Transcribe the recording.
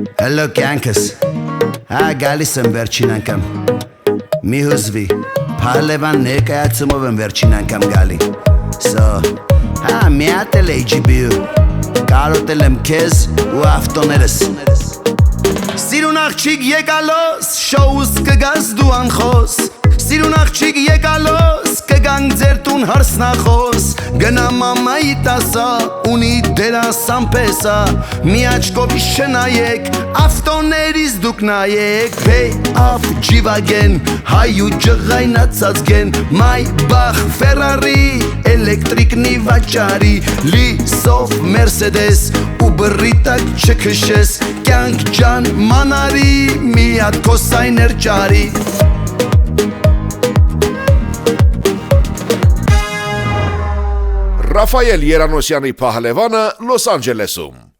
Hello կյանքս, հա գալիս եմ վերջին անգամ, մի հուզվի, Փահլևան ներկայացումով եմ վերջին անգամ գալի, հա միատել HB-ու, կարոտել եմ քեզ ու ավտոներս, Սիրուն աղջիկ եկալոս, շոուս կգաս դու անխոս, Սիրուն աղջիկ եկալոս, կգանք ձեր տուն հարսնախոս, Գնա մամայի տասա, ունի դերասան պեսա, Մի աչկով չնայեք, ավտոներից դուք նայեք, Pay-off G-Wagen, հայու ջղայնացած գեն, Maybach, Ferrari, էլեկտրիկնի վաճարի, Լիսով Mercedes, ու բռիտակ չքշես, Կյանք ջան մանարի, մի հատ կոսայներ ճարի Ռաֆայել Երանոսյանի Փահլևանը Լոս Անջելեսում